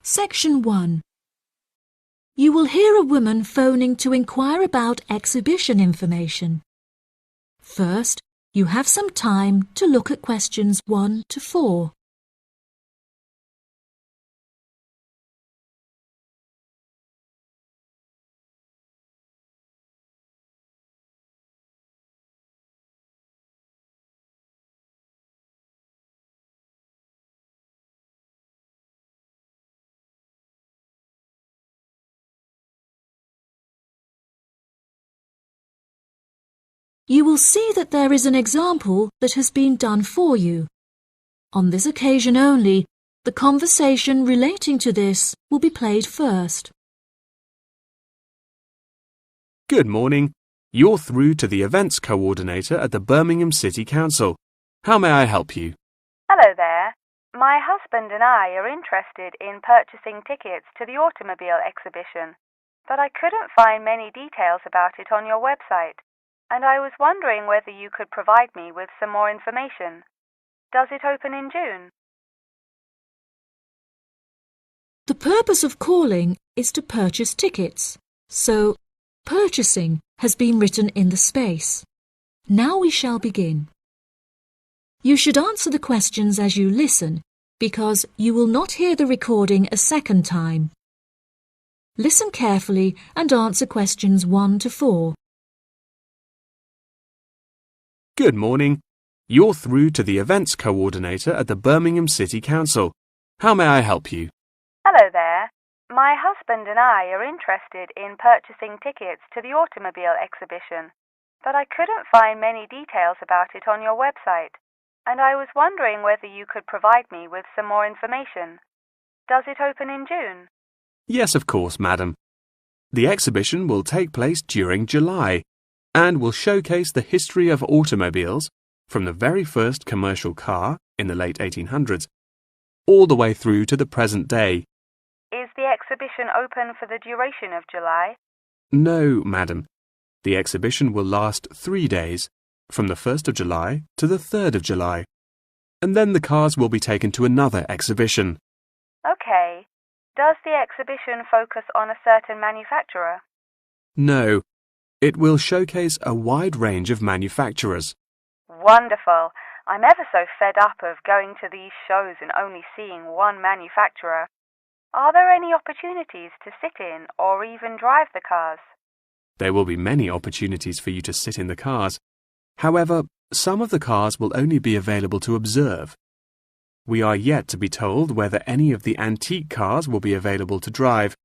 Section 1. You will hear a woman phoning to inquire about exhibition information. First, you have some time to look at questions 1 to 4. You will see that there is an example that has been done for you. On this occasion only, the conversation relating to this will be played first. Good morning. You're through to the events coordinator at the Birmingham City Council. How may I help you? Hello there. My husband and I are interested in purchasing tickets to the automobile exhibition, but I couldn't find many details about it on your website, and I was wondering whether you could provide me with some more information. Does it open in June? The purpose of calling is to purchase tickets, so purchasing has been written in the space. Now we shall begin. You should answer the questions as you listen, because you will not hear the recording a second time. Listen carefully and answer questions 1 to 4. Good morning. You're through to the events coordinator at the Birmingham City Council. How may I help you? Hello there. My husband and I are interested in purchasing tickets to the automobile exhibition, but I couldn't find many details about it on your website, and I was wondering whether you could provide me with some more information. Does it open in June? Yes, of course, madam. The exhibition will take place during July and will showcase the history of automobiles from the very first commercial car in the late 1800s all the way through to the present day. Is the exhibition open for the duration of July? No, madam. The exhibition will last 3 days, from the 1st of July to the 3rd of July, and then the cars will be taken to another exhibition. Okay. Does the exhibition focus on a certain manufacturer? No. It will showcase a wide range of manufacturers. Wonderful. I'm ever so fed up of going to these shows and only seeing one manufacturer. Are there any opportunities to sit in or even drive the cars? There will be many opportunities for you to sit in the cars. However, some of the cars will only be available to observe. We are yet to be told whether any of the antique cars will be available to drive.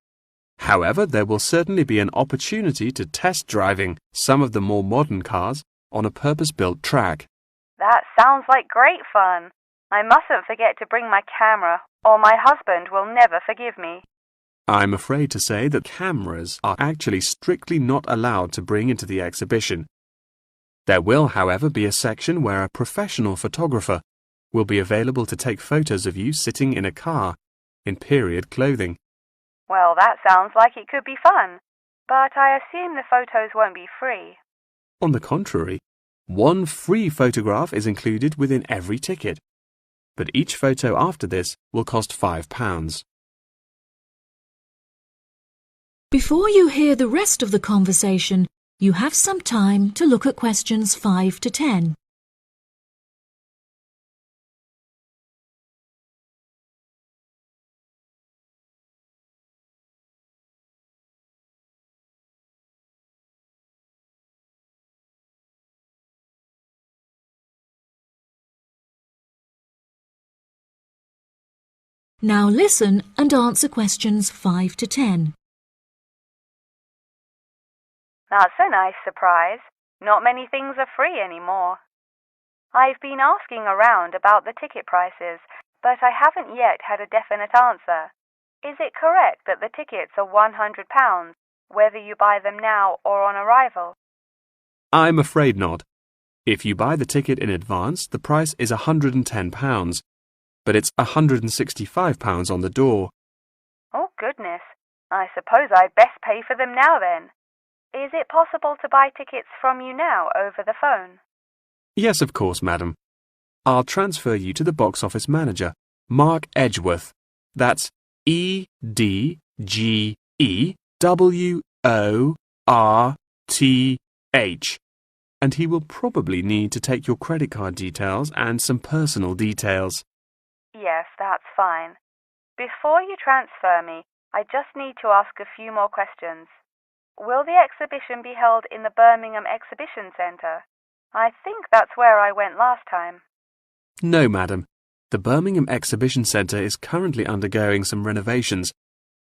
However, there will certainly be an opportunity to test driving some of the more modern cars on a purpose-built track. That sounds like great fun. I mustn't forget to bring my camera, or my husband will never forgive me. I'm afraid to say that cameras are actually strictly not allowed to bring into the exhibition. There will, however, be a section where a professional photographer will be available to take photos of you sitting in a car in period clothing. Well, that sounds like it could be fun, but I assume the photos won't be free. On the contrary, one free photograph is included within every ticket, but each photo after this will cost £5. Before you hear the rest of the conversation, you have some time to look at questions 5 to 10. Now listen and answer questions 5 to 10. That's a nice surprise. Not many things are free anymore. I've been asking around about the ticket prices, but I haven't yet had a definite answer. Is it correct that the tickets are £100, whether you buy them now or on arrival? I'm afraid not. If you buy the ticket in advance, the price is £110, but it's £165 on the door. Oh, goodness. I suppose I'd best pay for them now then. Is it possible to buy tickets from you now over the phone? Yes, of course, madam. I'll transfer you to the box office manager, Mark Edgeworth. That's EDGEWORTH, and he will probably need to take your credit card details and some personal details. Yes, that's fine. Before you transfer me, I just need to ask a few more questions. Will the exhibition be held in the Birmingham Exhibition Centre? I think that's where I went last time. No, madam. The Birmingham Exhibition Centre is currently undergoing some renovations,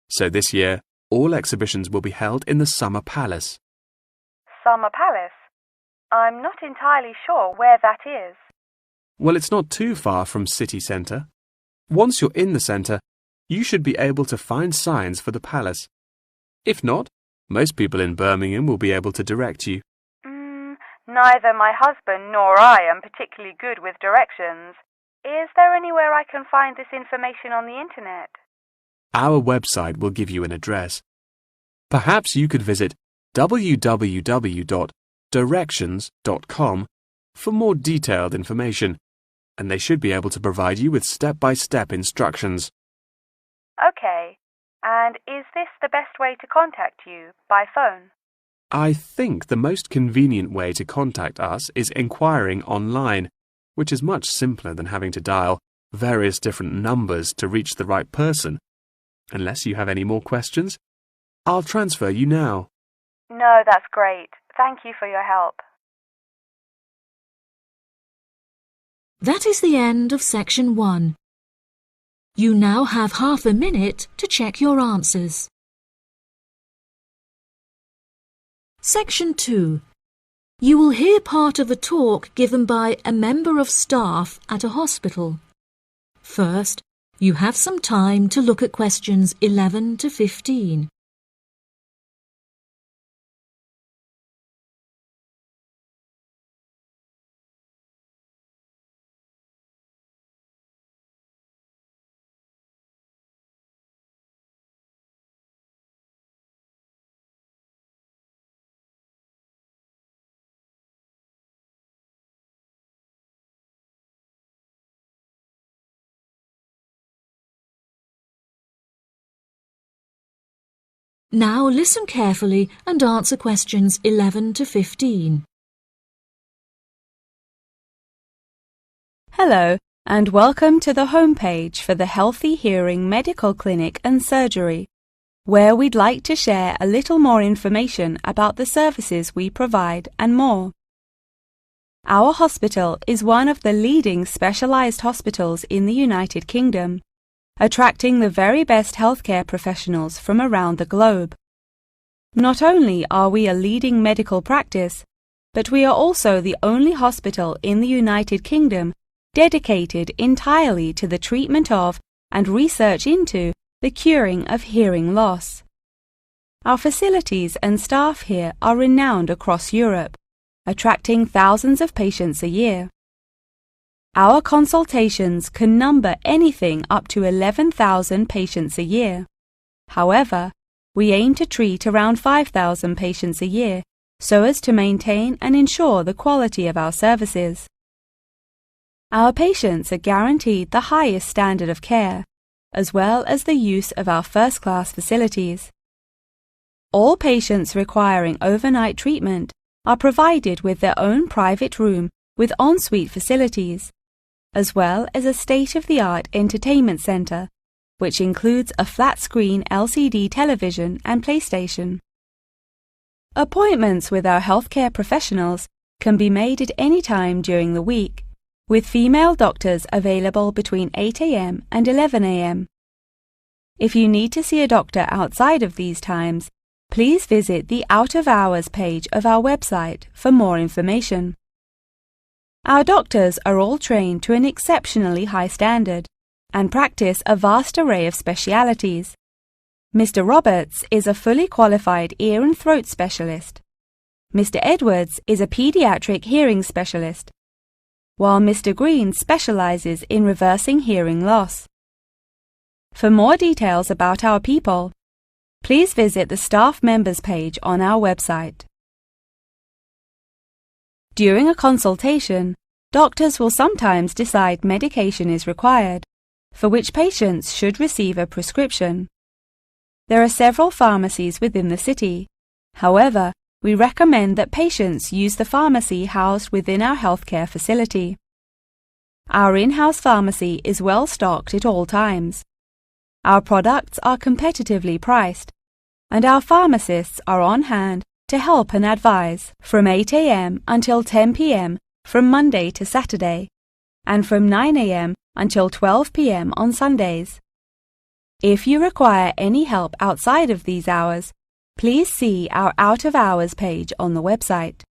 so this year all exhibitions will be held in the Summer Palace. Summer Palace? I'm not entirely sure where that is. Well, it's not too far from City Centre. Once you're in the centre, you should be able to find signs for the palace. If not, most people in Birmingham will be able to direct you. Neither my husband nor I am particularly good with directions. Is there anywhere I can find this information on the internet? Our website will give you an address. Perhaps you could visit www.directions.com for more detailed information, and they should be able to provide you with step-by-step instructions. Okay. And is this the best way to contact you, by phone? I think the most convenient way to contact us is inquiring online, which is much simpler than having to dial various different numbers to reach the right person. Unless you have any more questions, I'll transfer you now. No, that's great. Thank you for your help. That is the end of section 1. You now have half a minute to check your answers. Section 2. You will hear part of a talk given by a member of staff at a hospital. First, you have some time to look at questions 11 to 15. Now listen carefully and answer questions 11 to 15. Hello, and welcome to the homepage for the Healthy Hearing Medical Clinic and Surgery, where we'd like to share a little more information about the services we provide and more. Our hospital is one of the leading specialised hospitals in the United Kingdom, attracting the very best healthcare professionals from around the globe. Not only are we a leading medical practice, but we are also the only hospital in the United Kingdom dedicated entirely to the treatment of and research into the curing of hearing loss. Our facilities and staff here are renowned across Europe, attracting thousands of patients a year. Our consultations can number anything up to 11,000 patients a year. However, we aim to treat around 5,000 patients a year so as to maintain and ensure the quality of our services. Our patients are guaranteed the highest standard of care, as well as the use of our first-class facilities. All patients requiring overnight treatment are provided with their own private room with ensuite facilities, as well as a state-of-the-art entertainment centre, which includes a flat-screen LCD television and PlayStation. Appointments with our healthcare professionals can be made at any time during the week, with female doctors available between 8 a.m. and 11 a.m. If you need to see a doctor outside of these times, please visit the Out of Hours page of our website for more information. Our doctors are all trained to an exceptionally high standard and practice a vast array of specialities. Mr. Roberts is a fully qualified ear and throat specialist. Mr. Edwards is a pediatric hearing specialist, while Mr. Green specializes in reversing hearing loss. For more details about our people, please visit the staff members page on our website. During a consultation, doctors will sometimes decide medication is required. for which patients should receive a prescription. There are several pharmacies within the city. However, we recommend that patients use the pharmacy housed within our healthcare facility. Our in-house pharmacy is well stocked at all times. Our products are competitively priced, and our pharmacists are on hand to help and advise from 8 a.m. until 10 p.m. from Monday to Saturday, and from 9 a.m. until 12 p.m. on Sundays. If you require any help outside of these hours, please see our out-of-hours page on the website.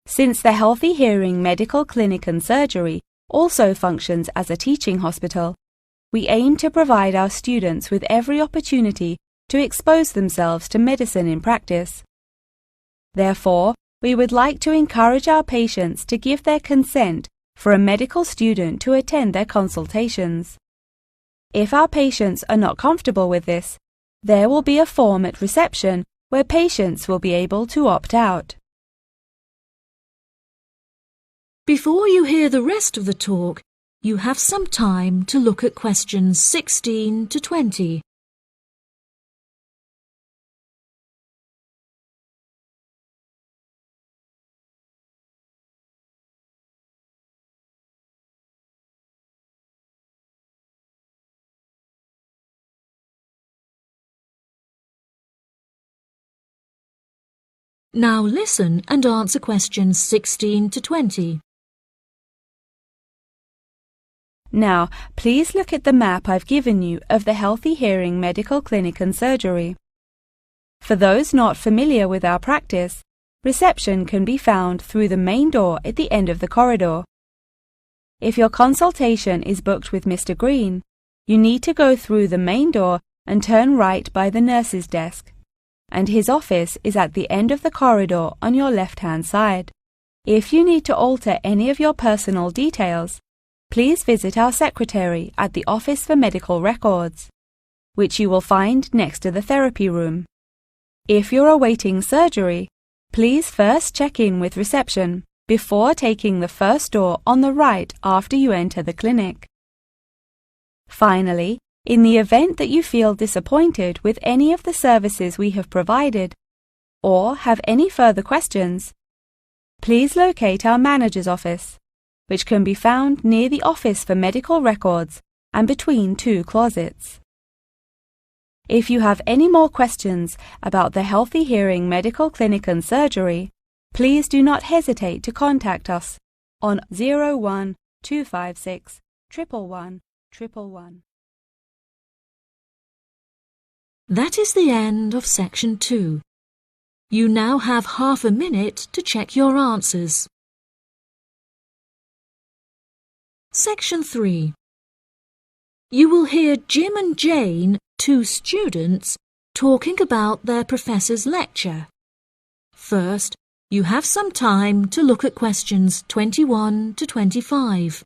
Since the Healthy Hearing Medical Clinic and Surgery also functions as a teaching hospital, we aim to provide our students with every opportunity to expose themselves to medicine in practice. Therefore, we would like to encourage our patients to give their consent for a medical student to attend their consultations. If our patients are not comfortable with this, there will be a form at reception where patients will be able to opt out. Before you hear the rest of the talk, you have some time to look at questions 16 to 20. Now listen and answer questions 16 to 20. Now, please look at the map I've given you of the Healthy Hearing Medical Clinic and Surgery. For those not familiar with our practice, reception can be found through the main door at the end of the corridor. If your consultation is booked with Mr. Green, you need to go through the main door and turn right by the nurse's desk, and his office is at the end of the corridor on your left-hand side. If you need to alter any of your personal details, please visit our secretary at the Office for Medical Records, which you will find next to the therapy room. If you're awaiting surgery, please first check in with reception before taking the first door on the right after you enter the clinic. Finally, in the event that you feel disappointed with any of the services we have provided, or have any further questions, please locate our manager's office, which can be found near the Office for Medical Records and between two closets. If you have any more questions about the Healthy Hearing Medical Clinic and Surgery, please do not hesitate to contact us on 01256 111 111. That is the end of section 2. You now have half a minute to check your answers. Section 3. You will hear Jim and Jane, two students, talking about their professor's lecture. First, you have some time to look at questions 21 to 25.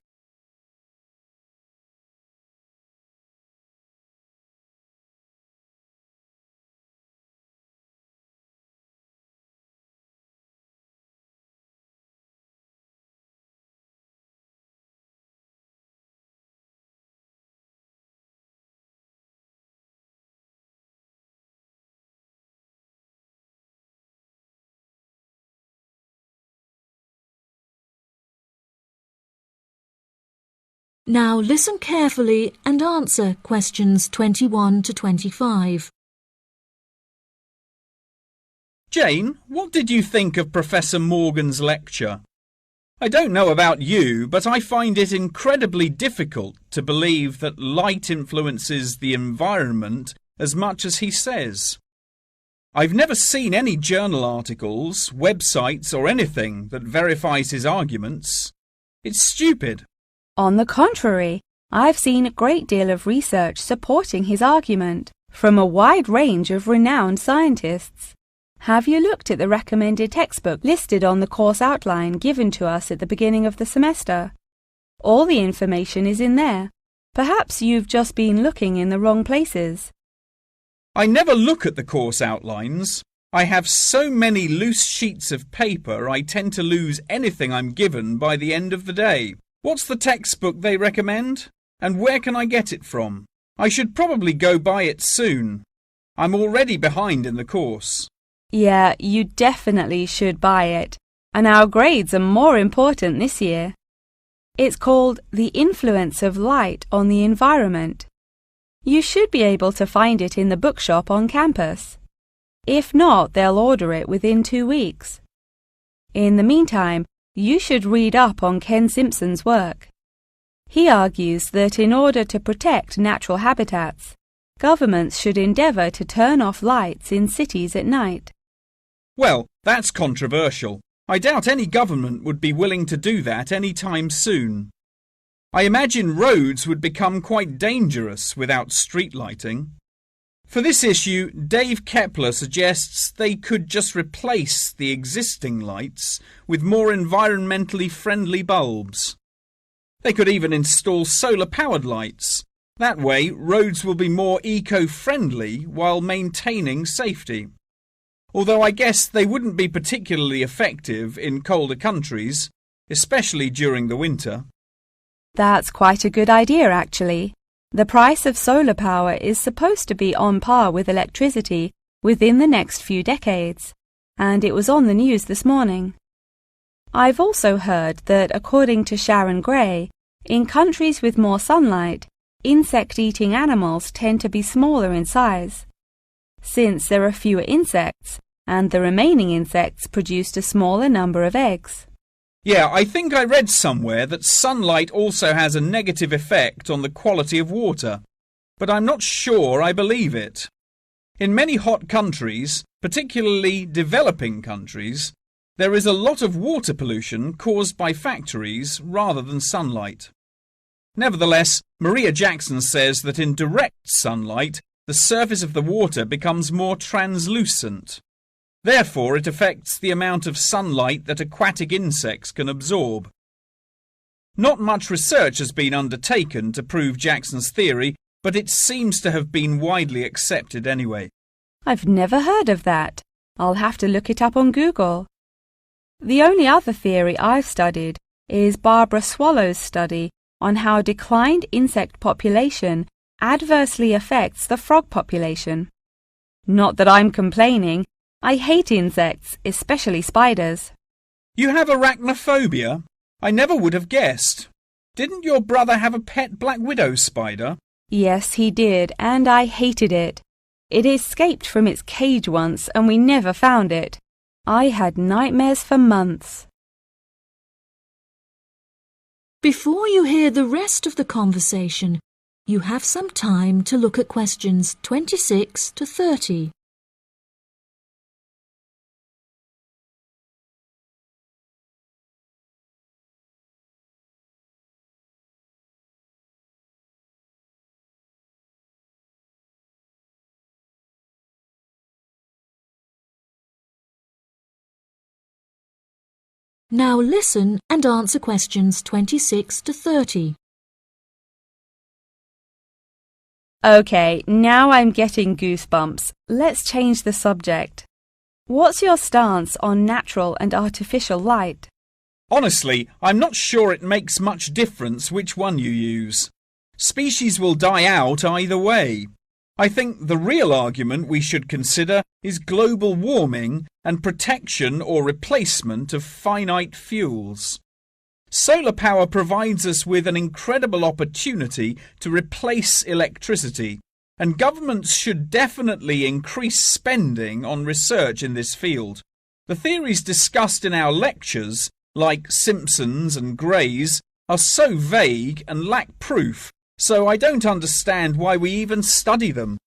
Now listen carefully and answer questions 21 to 25. Jane, what did you think of Professor Morgan's lecture? I don't know about you, but I find it incredibly difficult to believe that light influences the environment as much as he says. I've never seen any journal articles, websites or anything that verifies his arguments. It's stupid. On the contrary, I've seen a great deal of research supporting his argument from a wide range of renowned scientists. Have you looked at the recommended textbook listed on the course outline given to us at the beginning of the semester? All the information is in there. Perhaps you've just been looking in the wrong places. I never look at the course outlines. I have so many loose sheets of paper I tend to lose anything I'm given by the end of the day. What's the textbook they recommend? And where can I get it from? I should probably go buy it soon. I'm already behind in the course. Yeah, you definitely should buy it. And our grades are more important this year. It's called The Influence of Light on the Environment. You should be able to find it in the bookshop on campus. If not, they'll order it within 2 weeks. In the meantime, you should read up on Ken Simpson's work. He argues that in order to protect natural habitats, governments should endeavour to turn off lights in cities at night. Well, that's controversial. I doubt any government would be willing to do that any time soon. I imagine roads would become quite dangerous without street lighting. For this issue, Dave Kepler suggests they could just replace the existing lights with more environmentally friendly bulbs. They could even install solar-powered lights. That way, roads will be more eco-friendly while maintaining safety. Although I guess they wouldn't be particularly effective in colder countries, especially during the winter. That's quite a good idea, actually. The price of solar power is supposed to be on par with electricity within the next few decades, and it was on the news this morning. I've also heard that, according to Sharon Gray, in countries with more sunlight, insect-eating animals tend to be smaller in size. Since there are fewer insects, and the remaining insects produced a smaller number of eggs. Yeah, I think I read somewhere that sunlight also has a negative effect on the quality of water, but I'm not sure I believe it. In many hot countries, particularly developing countries, there is a lot of water pollution caused by factories rather than sunlight. Nevertheless, Maria Jackson says that in direct sunlight, the surface of the water becomes more translucent. Therefore, it affects the amount of sunlight that aquatic insects can absorb. Not much research has been undertaken to prove Jackson's theory, but it seems to have been widely accepted anyway. I've never heard of that. I'll have to look it up on Google. The only other theory I've studied is Barbara Swallow's study on how declined insect population adversely affects the frog population. Not that I'm complaining. I hate insects, especially spiders. You have arachnophobia? I never would have guessed. Didn't your brother have a pet black widow spider? Yes, he did, and I hated it. It escaped from its cage once, and we never found it. I had nightmares for months. Before you hear the rest of the conversation, you have some time to look at questions 26 to 30. Now listen and answer questions 26 to 30. Okay, now I'm getting goosebumps. Let's change the subject. What's your stance on natural and artificial light? Honestly, I'm not sure it makes much difference which one you use. Species will die out either way. I think the real argument we should consider is global warming and protection or replacement of finite fuels. Solar power provides us with an incredible opportunity to replace electricity, and governments should definitely increase spending on research in this field. The theories discussed in our lectures, like Simpson's and Gray's, are so vague and lack proof, so I don't understand why we even study them.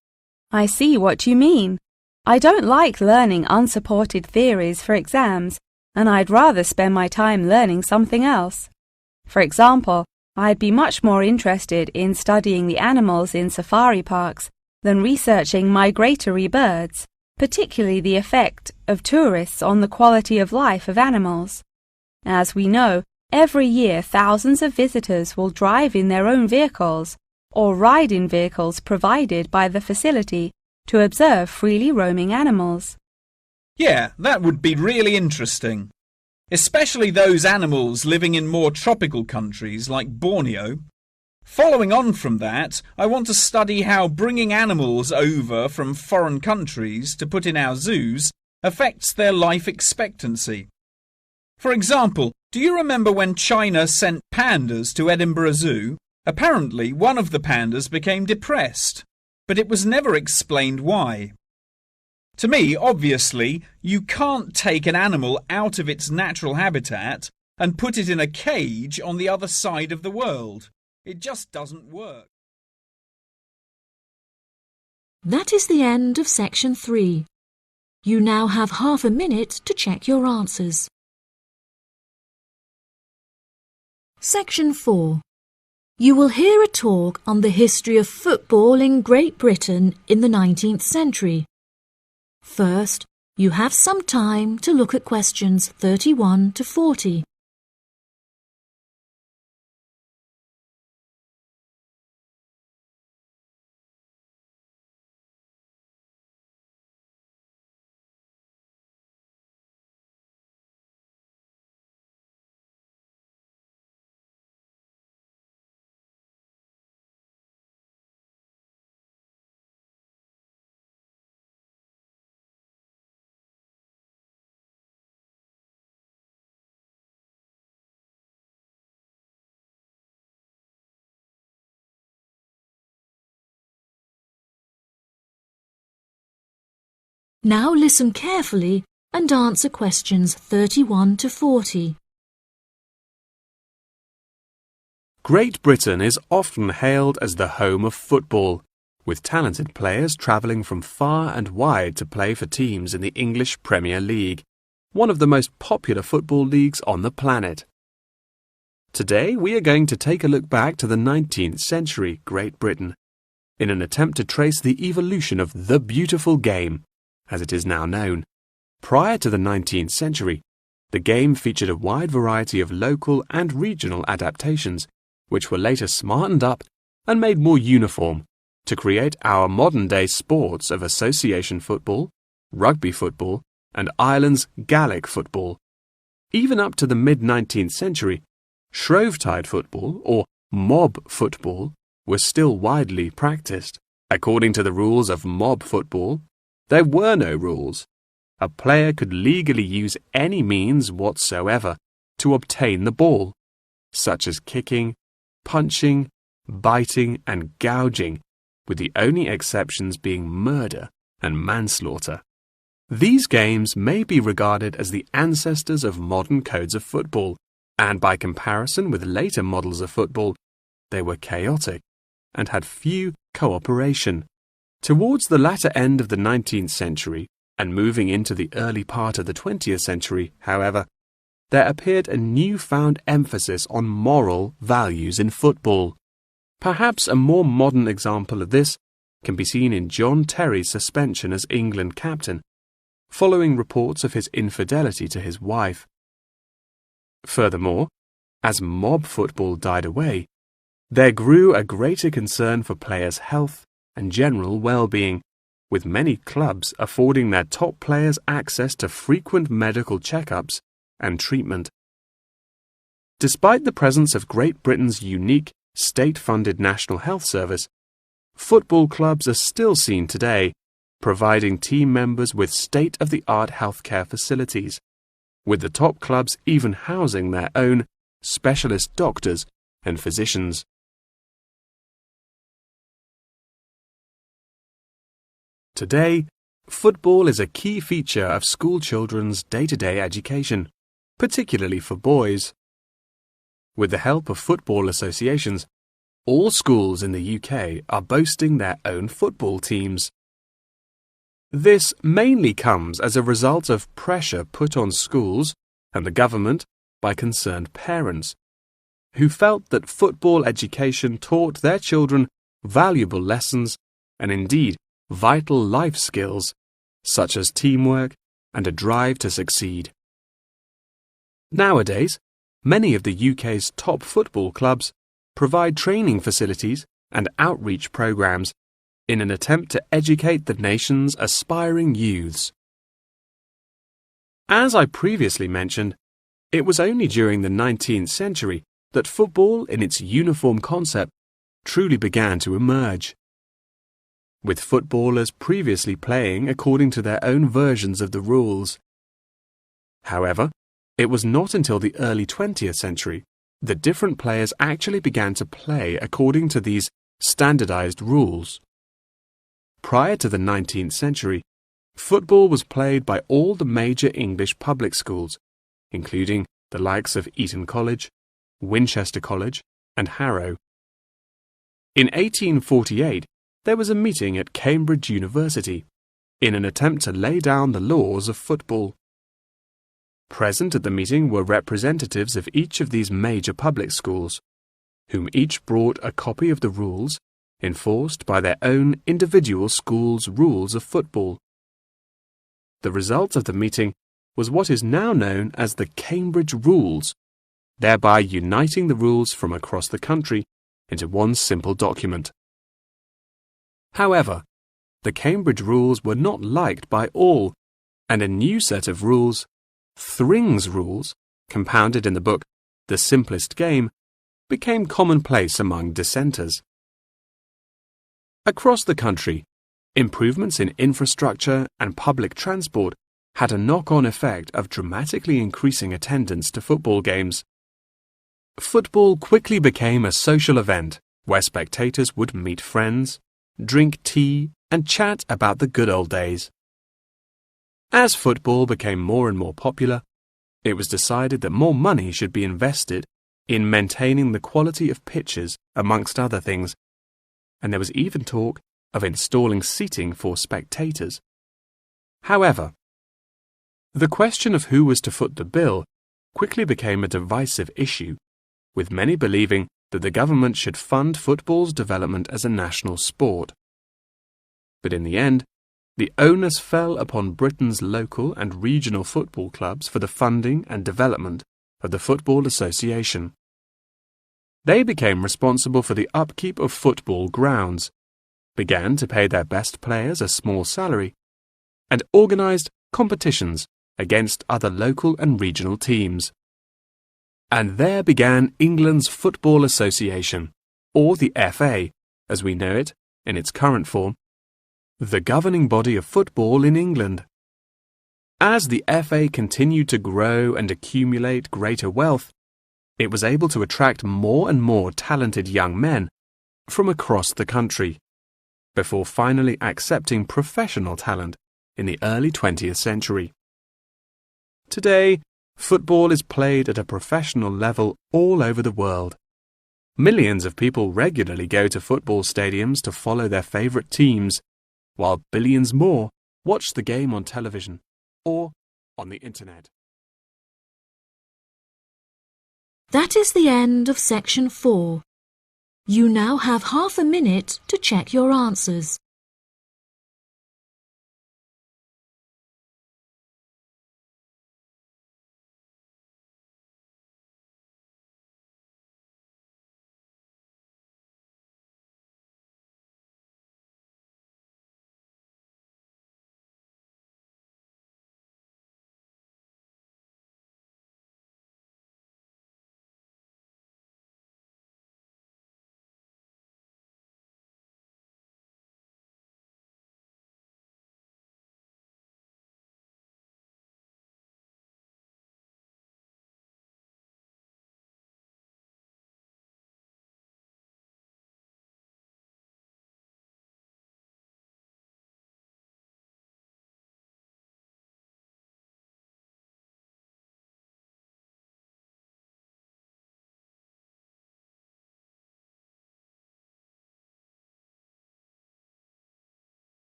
I see what you mean. I don't like learning unsupported theories for exams, and I'd rather spend my time learning something else. For example, I'd be much more interested in studying the animals in safari parks than researching migratory birds, particularly the effect of tourists on the quality of life of animals. As we know, every year thousands of visitors will drive in their own vehicles or ride in vehicles provided by the facility to observe freely roaming animals. Yeah, that would be really interesting. Especially those animals living in more tropical countries like Borneo. Following on from that, I want to study how bringing animals over from foreign countries to put in our zoos affects their life expectancy. For example, do you remember when China sent pandas to Edinburgh Zoo? Apparently, one of the pandas became depressed, but it was never explained why. To me, obviously, you can't take an animal out of its natural habitat and put it in a cage on the other side of the world. It just doesn't work. That is the end of section 3. You now have half a minute to check your answers. Section 4. You will hear a talk on the history of football in Great Britain in the 19th century. First, you have some time to look at questions 31 to 40. Now listen carefully and answer questions 31 to 40. Great Britain is often hailed as the home of football, with talented players travelling from far and wide to play for teams in the English Premier League, one of the most popular football leagues on the planet. Today we are going to take a look back to the 19th century Great Britain, in an attempt to trace the evolution of the beautiful game, as it is now known. Prior to the 19th century, the game featured a wide variety of local and regional adaptations, which were later smartened up and made more uniform to create our modern-day sports of association football, rugby football, and Ireland's Gaelic football. Even up to the mid-19th century, Shrovetide football, or mob football, was still widely practiced. According to the rules of mob football, there were no rules. A player could legally use any means whatsoever to obtain the ball, such as kicking, punching, biting, and gouging, with the only exceptions being murder and manslaughter. These games may be regarded as the ancestors of modern codes of football, and by comparison with later models of football, they were chaotic and had few cooperation. Towards the latter end of the 19th century and moving into the early part of the 20th century, however, there appeared a newfound emphasis on moral values in football. Perhaps a more modern example of this can be seen in John Terry's suspension as England captain, following reports of his infidelity to his wife. Furthermore, as mob football died away, there grew a greater concern for players' health and general well-being, with many clubs affording their top players access to frequent medical checkups and treatment. Despite the presence of Great Britain's unique state-funded National Health Service, football clubs are still seen today, providing team members with state-of-the-art healthcare facilities, with the top clubs even housing their own specialist doctors and physicians. Today, football is a key feature of school children's day-to-day education, particularly for boys. With the help of football associations, all schools in the UK are boasting their own football teams. This mainly comes as a result of pressure put on schools and the government by concerned parents, who felt that football education taught their children valuable lessons and indeed vital life skills, such as teamwork and a drive to succeed. Nowadays, many of the UK's top football clubs provide training facilities and outreach programs in an attempt to educate the nation's aspiring youths. As I previously mentioned, it was only during the 19th century that football in its uniform concept truly began to emerge, with footballers previously playing according to their own versions of the rules. However, it was not until the early 20th century that different players actually began to play according to these standardized rules. Prior to the 19th century, football was played by all the major English public schools, including the likes of Eton College, Winchester College, and Harrow. In 1848, there was a meeting at Cambridge University in an attempt to lay down the laws of football. Present at the meeting were representatives of each of these major public schools, whom each brought a copy of the rules enforced by their own individual school's rules of football. The result of the meeting was what is now known as the Cambridge Rules, thereby uniting the rules from across the country into one simple document. However, the Cambridge Rules were not liked by all, and a new set of rules, Thring's Rules, compounded in the book The Simplest Game, became commonplace among dissenters. Across the country, improvements in infrastructure and public transport had a knock-on effect of dramatically increasing attendance to football games. Football quickly became a social event where spectators would meet friends, drink tea, and chat about the good old days. As football became more and more popular, it was decided that more money should be invested in maintaining the quality of pitches, amongst other things, and there was even talk of installing seating for spectators. However, the question of who was to foot the bill quickly became a divisive issue, with many believing that the government should fund football's development as a national sport. But in the end, the onus fell upon Britain's local and regional football clubs for the funding and development of the Football Association. They became responsible for the upkeep of football grounds, began to pay their best players a small salary, and organised competitions against other local and regional teams. And there began England's Football Association, or the FA, as we know it in its current form, the governing body of football in England. As the FA continued to grow and accumulate greater wealth, it was able to attract more and more talented young men from across the country, before finally accepting professional talent in the early 20th century. Today, football is played at a professional level all over the world. Millions of people regularly go to football stadiums to follow their favourite teams, while billions more watch the game on television or on the internet. That is the end of section 4. You now have half a minute to check your answers.